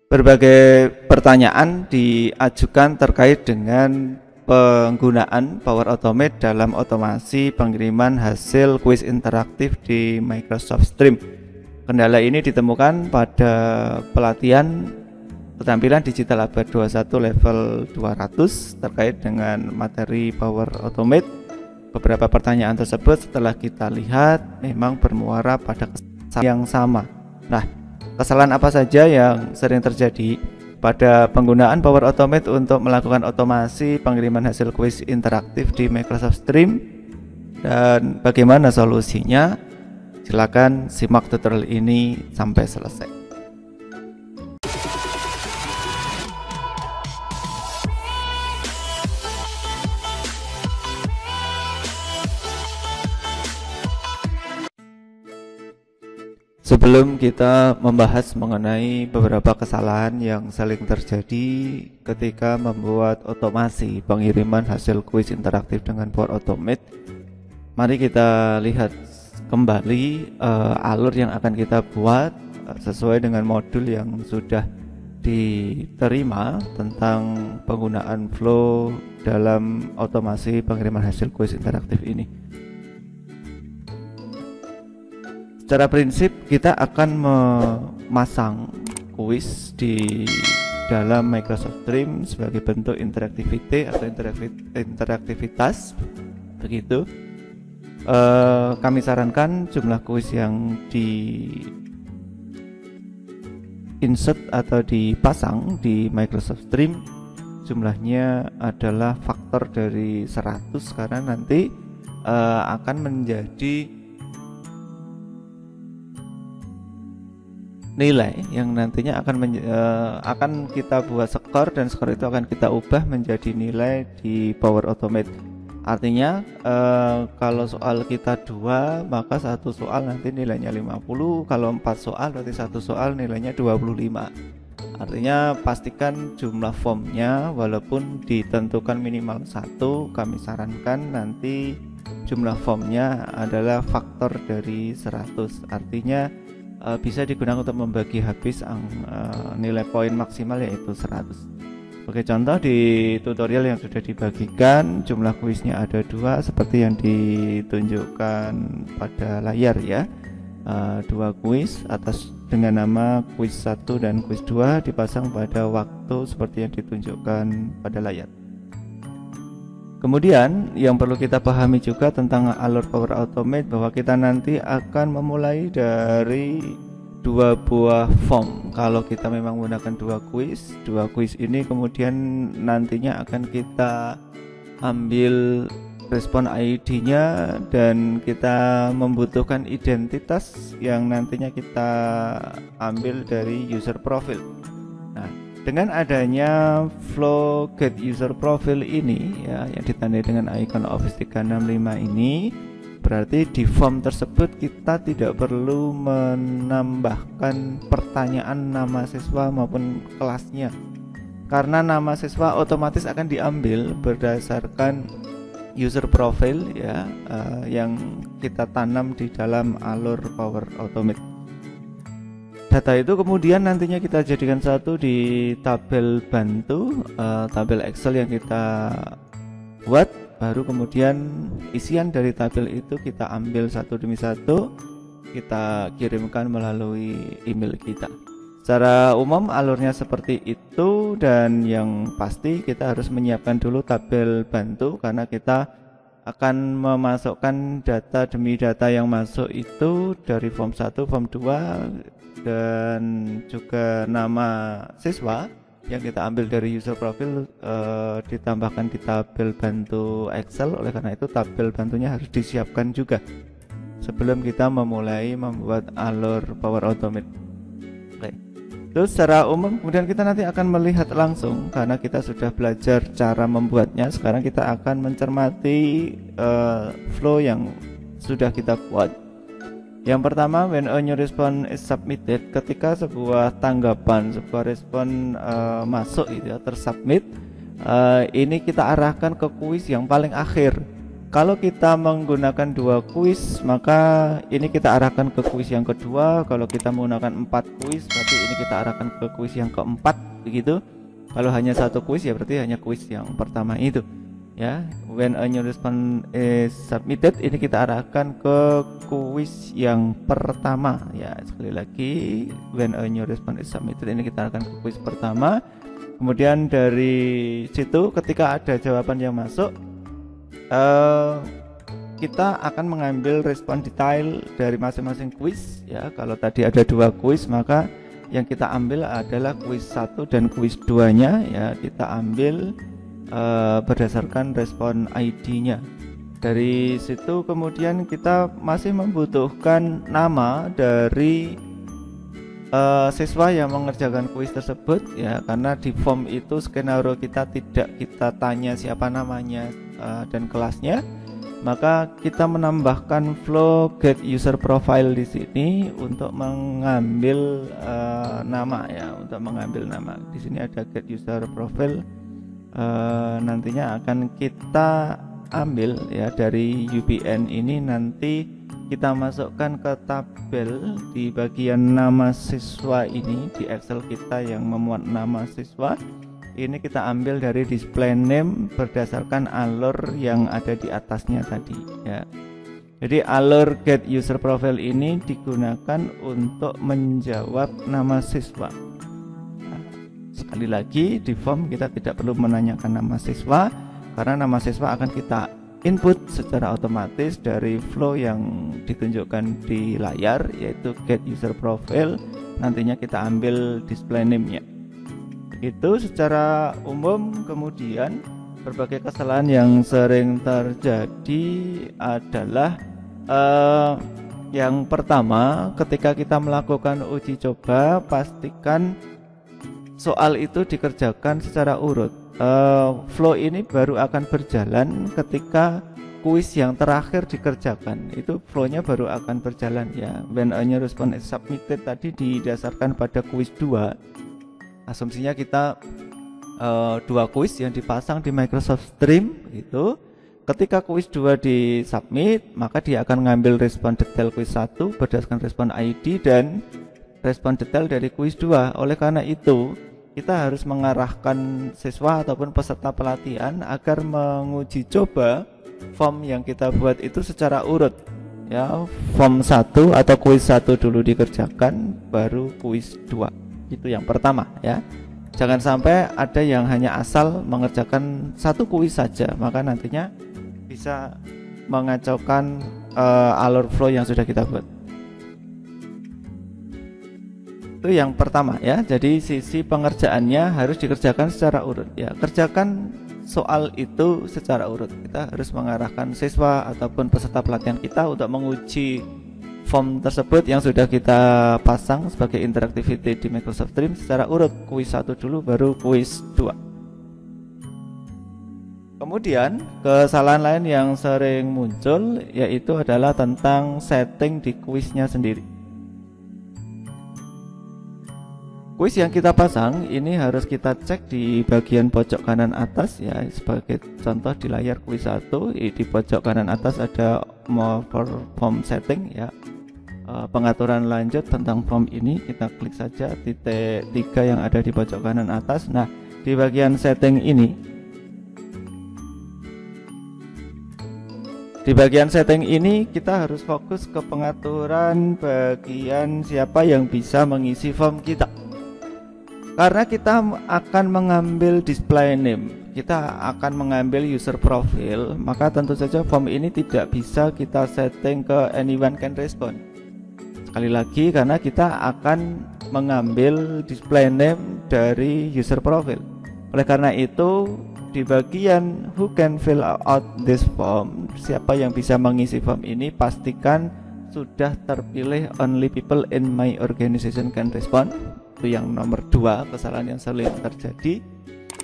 Berbagai pertanyaan diajukan terkait dengan penggunaan Power Automate dalam otomasi pengiriman hasil kuis interaktif di Microsoft Stream. Kendala ini ditemukan pada pelatihan keterampilan digital abad 21 level 200 terkait dengan materi Power Automate. Beberapa pertanyaan tersebut setelah kita lihat memang bermuara pada kesalahan yang sama. Nah, kesalahan apa saja yang sering terjadi pada penggunaan Power Automate untuk melakukan otomasi pengiriman hasil kuis interaktif di Microsoft Stream dan bagaimana solusinya? Silakan simak tutorial ini sampai selesai. Sebelum kita membahas mengenai beberapa kesalahan yang sering terjadi ketika membuat otomasi pengiriman hasil kuis interaktif dengan Power Automate, mari kita lihat kembali alur yang akan kita buat sesuai dengan modul yang sudah diterima tentang penggunaan flow dalam otomasi pengiriman hasil kuis interaktif ini. Secara prinsip kita akan memasang kuis di dalam Microsoft Stream sebagai bentuk interaktiviti atau interaktivitas begitu. Kami sarankan jumlah kuis yang di insert atau dipasang di Microsoft Stream jumlahnya adalah faktor dari 100 karena nanti akan menjadi nilai yang nantinya akan kita buat skor dan skor itu akan kita ubah menjadi nilai di Power Automate. Artinya kalau soal kita 2 maka satu soal nanti nilainya 50, kalau 4 soal berarti satu soal nilainya 25. Artinya pastikan jumlah formnya walaupun ditentukan minimal 1, kami sarankan nanti jumlah formnya adalah faktor dari 100. Artinya bisa digunakan untuk membagi habis nilai poin maksimal yaitu 100. Oke, contoh di tutorial yang sudah dibagikan jumlah kuisnya ada 2 seperti yang ditunjukkan pada layar ya. 2 kuis atas dengan nama kuis 1 dan kuis 2 dipasang pada waktu seperti yang ditunjukkan pada layar. Kemudian yang perlu kita pahami juga tentang alur Power Automate bahwa kita nanti akan memulai dari 2 buah form. Kalau kita memang menggunakan 2 kuis ini kemudian nantinya akan kita ambil respon ID-nya dan kita membutuhkan identitas yang nantinya kita ambil dari user profile. Nah, dengan adanya flow get user profile ini ya yang ditandai dengan icon Office 365 ini, berarti di form tersebut kita tidak perlu menambahkan pertanyaan nama siswa maupun kelasnya. Karena nama siswa otomatis akan diambil berdasarkan user profile ya yang kita tanam di dalam alur Power Automate. Data itu kemudian nantinya kita jadikan satu di tabel bantu, tabel Excel yang kita buat, baru kemudian isian dari tabel itu kita ambil satu demi satu, kita kirimkan melalui email kita. Secara umum alurnya seperti itu, dan yang pasti kita harus menyiapkan dulu tabel bantu karena kita akan memasukkan data demi data yang masuk itu dari form 1, form 2 dan juga nama siswa yang kita ambil dari user profile ditambahkan di tabel bantu Excel. Oleh karena itu tabel bantunya harus disiapkan juga sebelum kita memulai membuat alur Power Automate. Oke. Terus secara umum kemudian kita nanti akan melihat langsung karena kita sudah belajar cara membuatnya. Sekarang kita akan mencermati flow yang sudah kita buat. Yang pertama, when a new response is submitted, ketika sebuah tanggapan, sebuah respon masuk itu ya, tersubmit, ini kita arahkan ke kuis yang paling akhir. Kalau kita menggunakan 2 kuis, maka ini kita arahkan ke kuis yang kedua. Kalau kita menggunakan 4 kuis, berarti ini kita arahkan ke kuis yang keempat, begitu. Kalau hanya 1 kuis, ya berarti hanya kuis yang pertama itu. Ya, when a new response is submitted, ini kita arahkan ke kuis yang pertama. Ya, sekali lagi, when a new response is submitted, ini kita arahkan ke kuis pertama. Kemudian dari situ, ketika ada jawaban yang masuk, kita akan mengambil respon detail dari masing-masing kuis. Ya, kalau tadi ada 2 kuis, maka yang kita ambil adalah kuis 1 dan kuis 2-nya. Ya, kita ambil berdasarkan respon ID-nya. Dari situ kemudian kita masih membutuhkan nama dari siswa yang mengerjakan kuis tersebut, ya, karena di form itu skenario kita tidak kita tanya siapa namanya dan kelasnya, maka kita menambahkan flow get user profile di sini untuk mengambil nama, ya, untuk mengambil nama. Di sini ada get user profile, nantinya akan kita ambil, ya, dari UPN ini. Nanti kita masukkan ke tabel di bagian nama siswa ini di Excel kita yang memuat nama siswa. Ini kita ambil dari display name berdasarkan alur yang ada di atasnya tadi, ya. Jadi alur get user profile ini digunakan untuk menjawab nama siswa. Nah, sekali lagi, di form kita tidak perlu menanyakan nama siswa, karena nama siswa akan kita input secara otomatis dari flow yang ditunjukkan di layar, yaitu get user profile. Nantinya kita ambil display name-nya. Itu secara umum. Kemudian berbagai kesalahan yang sering terjadi adalah yang pertama, ketika kita melakukan uji coba, pastikan soal itu dikerjakan secara urut. Flow ini baru akan berjalan ketika kuis yang terakhir dikerjakan. Itu flownya baru akan berjalan, ya. When a new response is submitted tadi didasarkan pada kuis 2. Asumsinya kita 2 kuis yang dipasang di Microsoft Stream itu. Ketika kuis 2 disubmit, maka dia akan mengambil respon detail kuis 1 berdasarkan respon ID dan respon detail dari kuis 2. Oleh karena itu, kita harus mengarahkan siswa ataupun peserta pelatihan agar menguji coba form yang kita buat itu secara urut, ya. Form 1 atau kuis 1 dulu dikerjakan, baru kuis 2. Itu yang pertama, ya. Jangan sampai ada yang hanya asal mengerjakan 1 kuis saja, maka nantinya bisa mengacaukan alur flow yang sudah kita buat. Itu yang pertama, ya. Jadi sisi pengerjaannya harus dikerjakan secara urut, ya. Kerjakan soal itu secara urut. Kita harus mengarahkan siswa ataupun peserta pelatihan kita untuk menguji form tersebut yang sudah kita pasang sebagai interactivity di Microsoft Stream secara urut. Kuis 1 dulu, baru kuis 2. Kemudian kesalahan lain yang sering muncul yaitu adalah tentang setting di kuisnya sendiri. Kuis yang kita pasang ini harus kita cek di bagian pojok kanan atas, ya. Sebagai contoh di layar kuis 1, di pojok kanan atas ada more form setting, ya. Pengaturan lanjut tentang form ini, kita klik saja titik 3 yang ada di pojok kanan atas. Nah, di bagian setting ini, kita harus fokus ke pengaturan bagian siapa yang bisa mengisi form kita. Karena kita akan mengambil display name, kita akan mengambil user profile, maka tentu saja form ini tidak bisa kita setting ke anyone can respond. Sekali lagi, karena kita akan mengambil display name dari user profile. Oleh karena itu, di bagian who can fill out this form, siapa yang bisa mengisi form ini, pastikan sudah terpilih only people in my organization can respond. Itu yang nomor 2, kesalahan yang sering terjadi.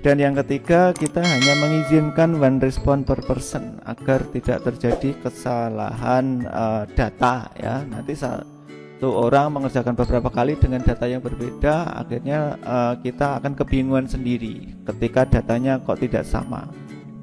Dan yang ketiga, kita hanya mengizinkan one respond per person agar tidak terjadi kesalahan data, ya. Nanti satu orang mengerjakan beberapa kali dengan data yang berbeda, akhirnya kita akan kebingungan sendiri ketika datanya kok tidak sama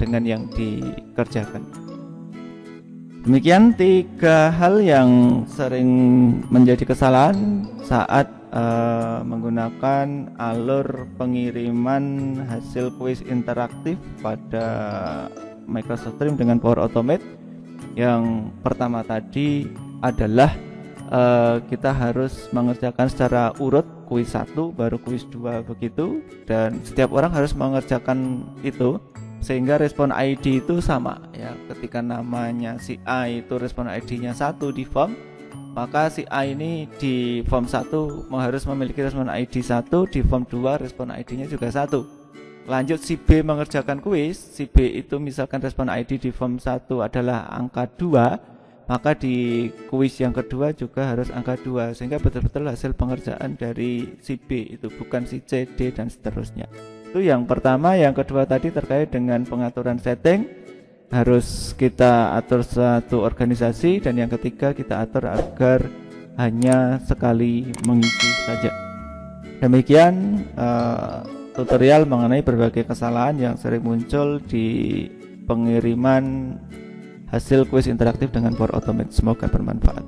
dengan yang dikerjakan. Demikian 3 hal yang sering menjadi kesalahan saat menggunakan alur pengiriman hasil kuis interaktif pada Microsoft Stream dengan Power Automate. Yang pertama tadi adalah kita harus mengerjakan secara urut, kuis 1 baru kuis 2 begitu, dan setiap orang harus mengerjakan itu sehingga respon ID itu sama ya. Ketika namanya si A itu respon ID-nya 1 di form, maka si A ini di form 1 harus memiliki respon ID 1, di form 2 respon ID-nya juga 1. Lanjut si B mengerjakan kuis, si B itu misalkan respon ID di form 1 adalah angka 2, maka di kuis yang kedua juga harus angka 2, sehingga betul-betul hasil pengerjaan dari si B itu, bukan si C, D, dan seterusnya. Itu yang pertama. Yang kedua tadi terkait dengan pengaturan setting, harus kita atur satu organisasi, dan yang ketiga kita atur agar hanya sekali mengisi saja. Demikian tutorial mengenai berbagai kesalahan yang sering muncul di pengiriman hasil kuis interaktif dengan Power Automate. Semoga bermanfaat.